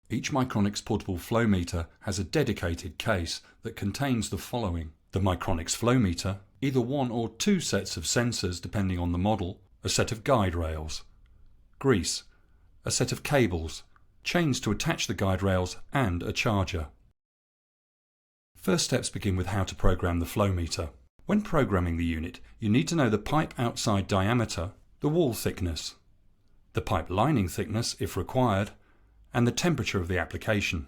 Each Micronics portable flow meter has a dedicated case that contains the following: the Micronics flow meter, either one or two sets of sensors depending on the model, a set of guide rails, grease, a set of cables, chains to attach the guide rails, and a charger. First steps begin with how to program the flow meter. When programming the unit, you need to know the pipe outside diameter, the wall thickness, the pipe lining thickness if required, and the temperature of the application.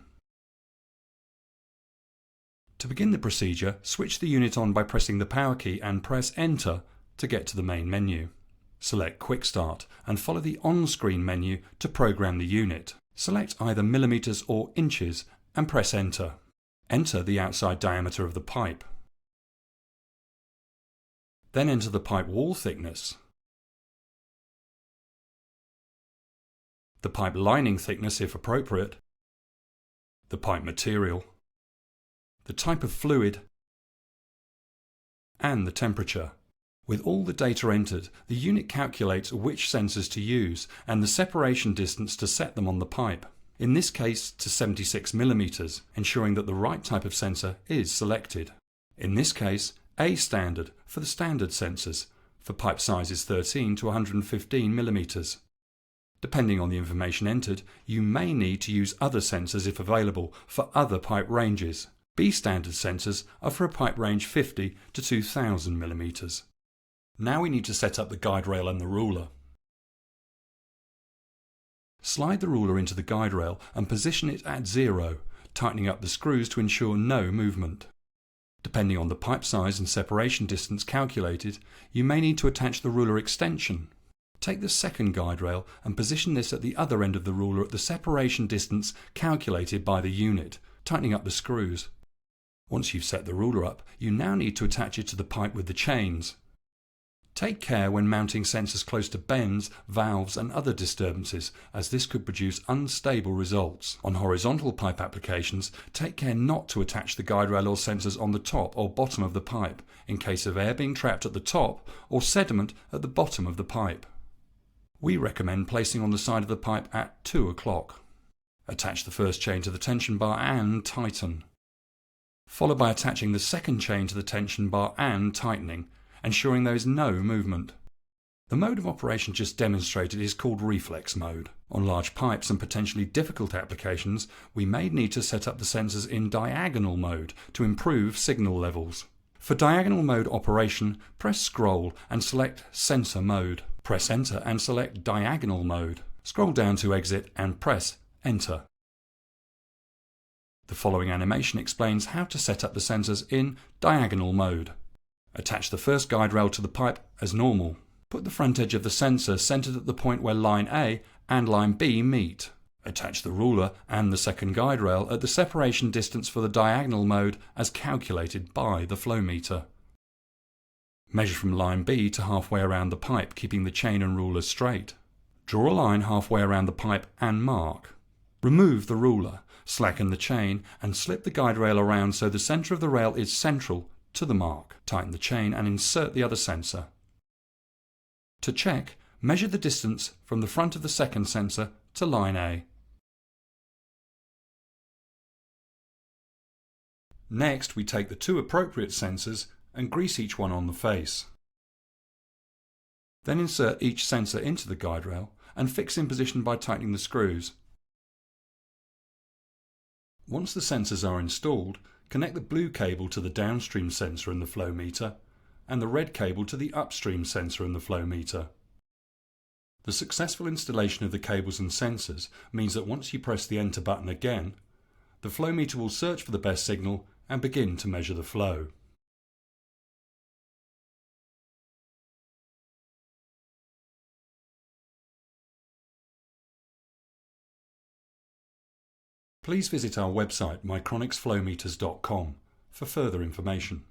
To begin the procedure, switch the unit on by pressing the power key and press Enter to get to the main menu. Select Quick Start and follow the on-screen menu to program the unit. Select either millimeters or inches and press Enter. Enter the outside diameter of the pipe. Then enter the pipe wall thickness, the pipe lining thickness if appropriate, the pipe material, the type of fluid, and the temperature. With all the data entered, the unit calculates which sensors to use and the separation distance to set them on the pipe. In this case to 76 mm, ensuring that the right type of sensor is selected. In this case, A standard for the standard sensors, for pipe sizes 13 to 115 mm. Depending on the information entered, you may need to use other sensors if available for other pipe ranges. B standard sensors are for a pipe range 50 to 2000 mm. Now we need to set up the guide rail and the ruler. Slide the ruler into the guide rail and position it at 0, tightening up the screws to ensure no movement. Depending on the pipe size and separation distance calculated, you may need to attach the ruler extension. Take the second guide rail and position this at the other end of the ruler at the separation distance calculated by the unit, tightening up the screws. Once you've set the ruler up, you now need to attach it to the pipe with the chains. Take care when mounting sensors close to bends, valves and other disturbances, as this could produce unstable results. On horizontal pipe applications, take care not to attach the guide rail or sensors on the top or bottom of the pipe, in case of air being trapped at the top or sediment at the bottom of the pipe. We recommend placing on the side of the pipe at 2 o'clock. Attach the first chain to the tension bar and tighten. Followed by attaching the second chain to the tension bar and tightening, ensuring there is no movement. The mode of operation just demonstrated is called reflex mode. On large pipes and potentially difficult applications, we may need to set up the sensors in diagonal mode to improve signal levels. For diagonal mode operation, press Scroll and select Sensor Mode. Press Enter and select Diagonal Mode. Scroll down to exit and press Enter. The following animation explains how to set up the sensors in diagonal mode. Attach the first guide rail to the pipe as normal. Put the front edge of the sensor centered at the point where line A and line B meet. Attach the ruler and the second guide rail at the separation distance for the diagonal mode as calculated by the flow meter. Measure from line B to halfway around the pipe, keeping the chain and ruler straight. Draw a line halfway around the pipe and mark. Remove the ruler, slacken the chain and slip the guide rail around so the center of the rail is central to the mark. Tighten the chain and insert the other sensor. To check, measure the distance from the front of the second sensor to line A. Next, we take the two appropriate sensors and grease each one on the face. Then insert each sensor into the guide rail and fix in position by tightening the screws. Once the sensors are installed, connect the blue cable to the downstream sensor in the flow meter and the red cable to the upstream sensor in the flow meter. The successful installation of the cables and sensors means that once you press the Enter button again, the flow meter will search for the best signal and begin to measure the flow. Please visit our website micronicsflowmeters.com for further information.